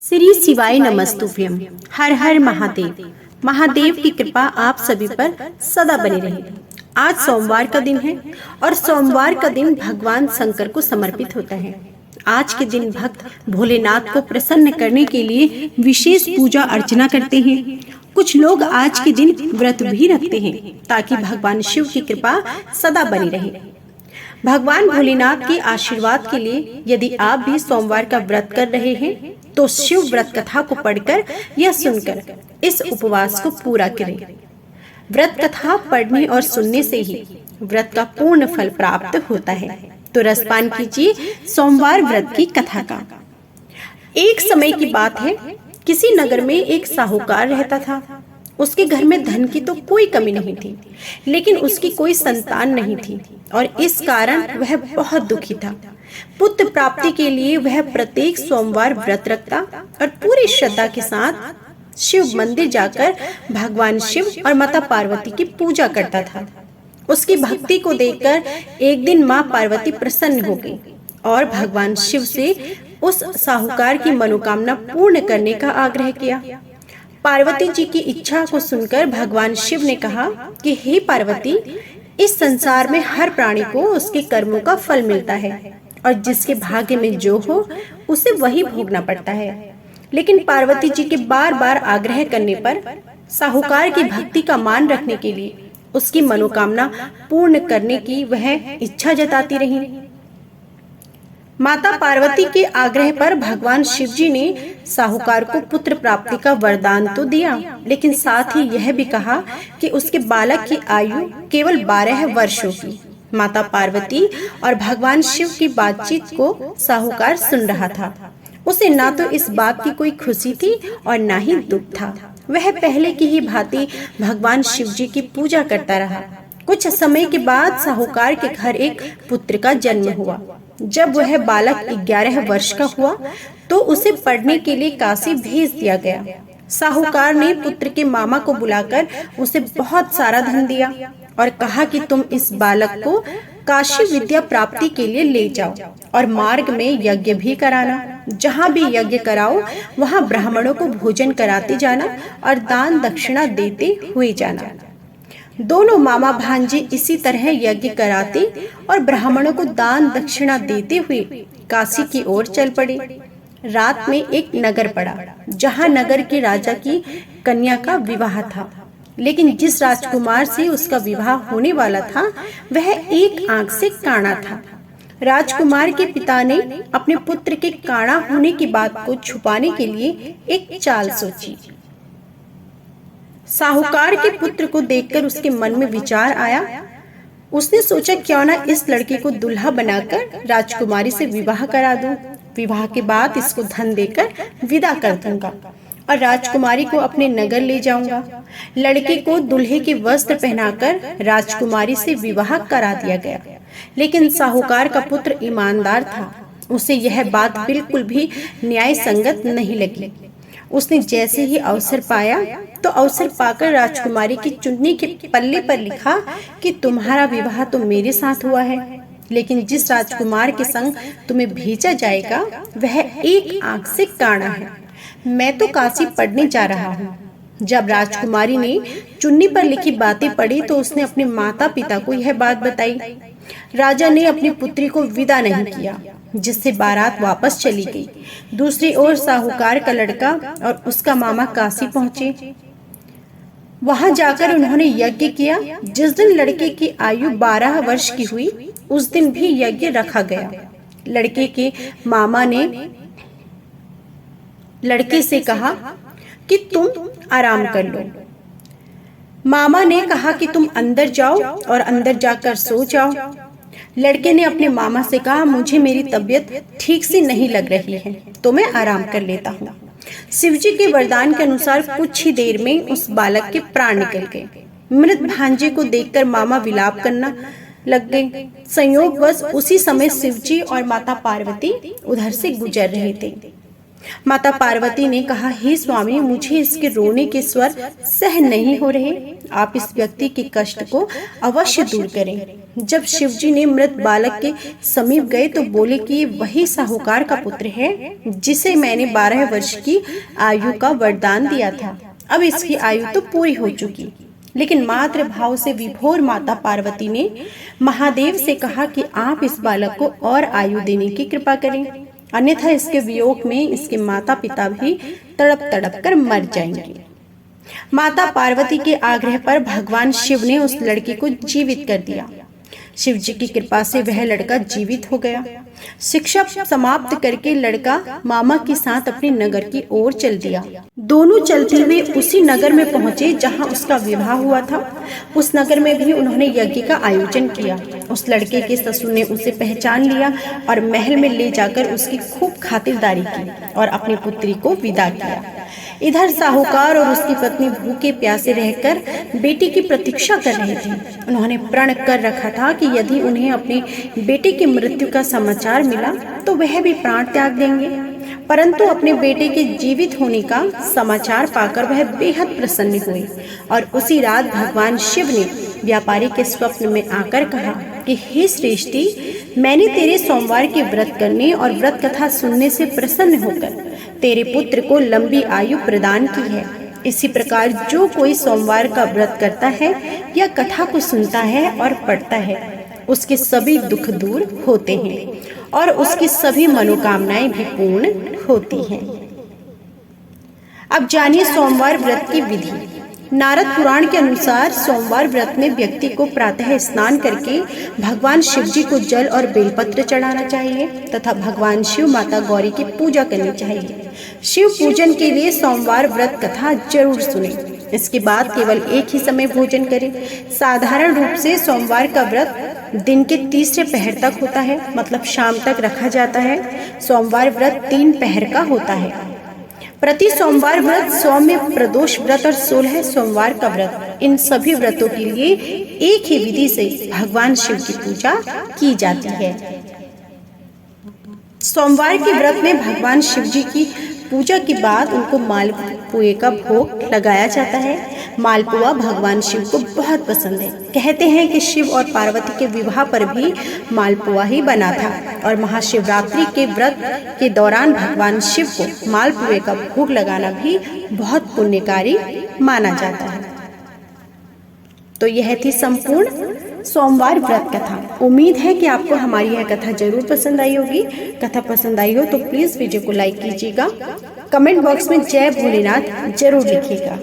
श्री शिवाय नमस्तुभ्यम। हर हर महादेव। महादेव की कृपा आप सभी पर सदा बनी रहे। आज सोमवार का दिन है और सोमवार का दिन भगवान शंकर को समर्पित होता है। आज के दिन भक्त भोलेनाथ को प्रसन्न करने के लिए विशेष पूजा अर्चना करते हैं। कुछ लोग आज के दिन व्रत भी रखते हैं ताकि भगवान शिव की कृपा सदा बनी रहे। भगवान भोलेनाथ के आशीर्वाद के लिए यदि आप भी सोमवार का व्रत कर रहे हैं तो शिव व्रत कथा को पढ़कर या सुनकर इस उपवास को पूरा करें। व्रत कथा पढ़ने और सुनने से ही व्रत का पूर्ण फल प्राप्त होता है। तो रसपान कीजिए सोमवार व्रत की कथा का। एक समय की बात है, किसी नगर में एक साहूकार रहता था। उसके घर में धन की तो कोई कमी नहीं थी, लेकिन उसकी कोई संतान नहीं थी और इस कारण वह बहुत दुखी था। पुत्र प्राप्ति के लिए वह प्रत्येक सोमवार व्रत रखता और पूरी श्रद्धा के साथ शिव मंदिर जाकर भगवान शिव और माता पार्वती की पूजा करता था। उसकी भक्ति को देखकर एक दिन माँ पार्वती प्रसन्न हो गई और भगवान शिव से उस साहूकार की मनोकामना पूर्ण करने का आग्रह किया। पार्वती जी की इच्छा को सुनकर भगवान शिव ने कहा कि हे पार्वती, इस संसार में हर प्राणी को उसके कर्मों का फल मिलता है और जिसके भाग्य में जो हो उसे वही भोगना पड़ता है। लेकिन पार्वती जी के बार बार आग्रह करने पर साहूकार की भक्ति का मान रखने के लिए उसकी मनोकामना पूर्ण करने की वह इच्छा जताती रही। माता पार्वती के आग्रह पर भगवान शिव जी ने साहूकार को पुत्र प्राप्ति का वरदान तो दिया, लेकिन साथ ही यह भी कहा कि उसके बालक की आयु केवल 12 वर्षों की। माता पार्वती और भगवान शिव की बातचीत को साहूकार सुन रहा था। उसे ना तो इस बात की कोई खुशी थी और ना ही दुख था। वह पहले की ही भांति भगवान शिव जी की पूजा करता रहा। कुछ समय के बाद साहूकार के घर एक पुत्र का जन्म हुआ। जब वह बालक 11 वर्ष का हुआ तो उसे पढ़ने के लिए काशी भेज दिया गया। साहूकार ने पुत्र के मामा को बुलाकर उसे बहुत सारा धन दिया और कहा कि तुम इस बालक को काशी विद्या प्राप्ति के लिए ले जाओ और मार्ग में यज्ञ भी कराना। जहाँ भी यज्ञ कराओ वहाँ ब्राह्मणों को भोजन कराते जाना और दान दक्षिणा देते हुए जाना। दोनों मामा भांजे इसी तरह यज्ञ कराते और ब्राह्मणों को दान दक्षिणा देते हुए काशी की ओर चल पड़े। रात में एक नगर पड़ा जहाँ नगर के राजा की कन्या का विवाह था, लेकिन जिस राजकुमार से उसका विवाह होने वाला था वह एक आंख से काना था। राजकुमार के पिता ने अपने पुत्र के काना होने की बात को छुपाने के लिए एक चाल सोची। साहूकार के पुत्र को देखकर उसके मन में विचार आया। उसने सोचा क्यों ना इस लड़के को दुल्हा बनाकर राजकुमारी से विवाह करा दूं। विवाह के बाद इसको धन देकर विदा कर दूंगा और राजकुमारी को अपने नगर ले जाऊंगा। लड़के को दूल्हे के वस्त्र पहनाकर राजकुमारी से विवाह करा दिया गया, लेकिन साहूकार का पुत्र ईमानदार था। उसे यह बात बिल्कुल भी न्याय संगत नहीं लगी। उसने जैसे ही अवसर पाया तो अवसर पाकर राजकुमारी की चुन्नी के पल्ले पर लिखा कि तुम्हारा विवाह तो मेरे साथ हुआ है, लेकिन जिस राजकुमार के संग तुम्हें भेजा जाएगा वह एक आंख से काना है। मैं तो काशी पढ़ने जा रहा हूँ। जब राजकुमारी ने चुन्नी पर लिखी बातें पढ़ी तो उसने अपने माता पिता को यह बात बताई। राजा ने अपनी पुत्री को विदा नहीं किया, जिससे बारात वापस चली गई। दूसरी ओर साहूकार का लड़का और उसका मामा काशी पहुंचे। वहां जाकर उन्होंने यज्ञ किया। जिस दिन लड़के की आयु 12 वर्ष की हुई उस दिन भी यज्ञ रखा गया। लड़के के मामा ने लड़के से कहा कि तुम आराम कर लो। मामा ने कहा कि तुम अंदर जाओ और अंदर जाकर सो जाओ। लड़के ने अपने मामा से कहा, मुझे मेरी तबीयत ठीक से नहीं लग रही है तो मैं आराम कर लेता हूँ। शिवजी के वरदान के अनुसार कुछ ही देर में उस बालक के प्राण निकल गए। मृत भांजे को देखकर मामा विलाप करना लग गए। संयोगवश उसी समय शिवजी और माता पार्वती उधर से गुजर रहे थे। माता पार्वती ने कहा, हे स्वामी, मुझे इसके रोने के स्वर सहन नहीं हो रहे। आप इस व्यक्ति के कष्ट को अवश्य दूर करें। जब शिवजी ने मृत बालक के समीप गए तो बोले कि वही साहूकार का पुत्र है जिसे मैंने 12 वर्ष की आयु का वरदान दिया था। अब इसकी आयु तो पूरी हो चुकी। लेकिन मातृ भाव से विभोर माता पार्वती ने महादेव से कहा कि आप इस बालक को और आयु देने की कृपा करें, अन्यथा इसके वियोग में इसके माता पिता भी तड़प तड़प कर मर जाएंगे। माता पार्वती के आग्रह पर भगवान शिव ने उस लड़के को जीवित कर दिया। शिव जी की कृपा से वह लड़का जीवित हो गया। शिक्षा समाप्त करके लड़का मामा के साथ अपने नगर की ओर चल दिया। दोनों चलते हुए उसी नगर में पहुंचे जहां उसका विवाह हुआ था। उस नगर में भी उन्होंने यज्ञ का आयोजन किया। उस लड़के के ससुर ने उसे पहचान लिया और महल में ले जाकर उसकी खूब खातिरदारी की और अपनी पुत्री को विदा किया। इधर साहूकार और उसकी पत्नी भूखे प्यासे रहकर बेटी की प्रतीक्षा कर रहे थे। उन्होंने प्रण कर रखा था कि यदि उन्हें अपने बेटे की मृत्यु का समाचार मिला तो वह भी प्राण त्याग देंगे। परंतु अपने बेटे के जीवित होने का समाचार पाकर वह बेहद प्रसन्न हुए और उसी रात भगवान शिव ने व्यापारी के स्वप्न में आकर कहा कि हे श्रेष्ठी, मैंने तेरे सोमवार के व्रत करने और व्रत कथा सुनने से प्रसन्न होकर तेरे पुत्र को लंबी आयु प्रदान की है। इसी प्रकार जो कोई सोमवार का व्रत करता है या कथा को सुनता है और पढ़ता है, उसके सभी दुख दूर होते हैं और उसकी सभी मनोकामनाएं भी पूर्ण होती हैं। अब जानिए सोमवार व्रत की विधि। नारद पुराण के अनुसार सोमवार व्रत में व्यक्ति को प्रातः स्नान करके भगवान शिव जी को जल और बेलपत्र चढ़ाना चाहिए तथा भगवान शिव माता गौरी की पूजा करनी चाहिए। शिव पूजन के लिए सोमवार व्रत कथा जरूर सुने। इसके बाद केवल एक ही समय भोजन करें। साधारण रूप से सोमवार का व्रत दिन के तीसरे पहर तक होता है, मतलब शाम तक रखा जाता है। सोमवार व्रत 3 पहर का होता है। प्रति सोमवार व्रत, सौम्य प्रदोष व्रत और 16 सोमवार का व्रत, इन सभी व्रतों के लिए एक ही विधि से भगवान शिव की पूजा की जाती है। सोमवार के व्रत में भगवान शिव जी की पूजा के बाद उनको मालपुए का भोग लगाया जाता है। मालपुआ भगवान शिव को बहुत पसंद है। कहते हैं कि शिव और पार्वती के विवाह पर भी मालपुआ ही बना था और महाशिवरात्रि के व्रत के दौरान भगवान शिव को मालपुए का भोग लगाना भी बहुत पुण्यकारी माना जाता है। तो यह थी संपूर्ण सोमवार व्रत कथा। उम्मीद है कि आपको हमारी यह कथा जरूर पसंद आई होगी। कथा पसंद आई हो तो प्लीज वीडियो को लाइक कीजिएगा। कमेंट बॉक्स में जय भोलेनाथ जरूर लिखिएगा।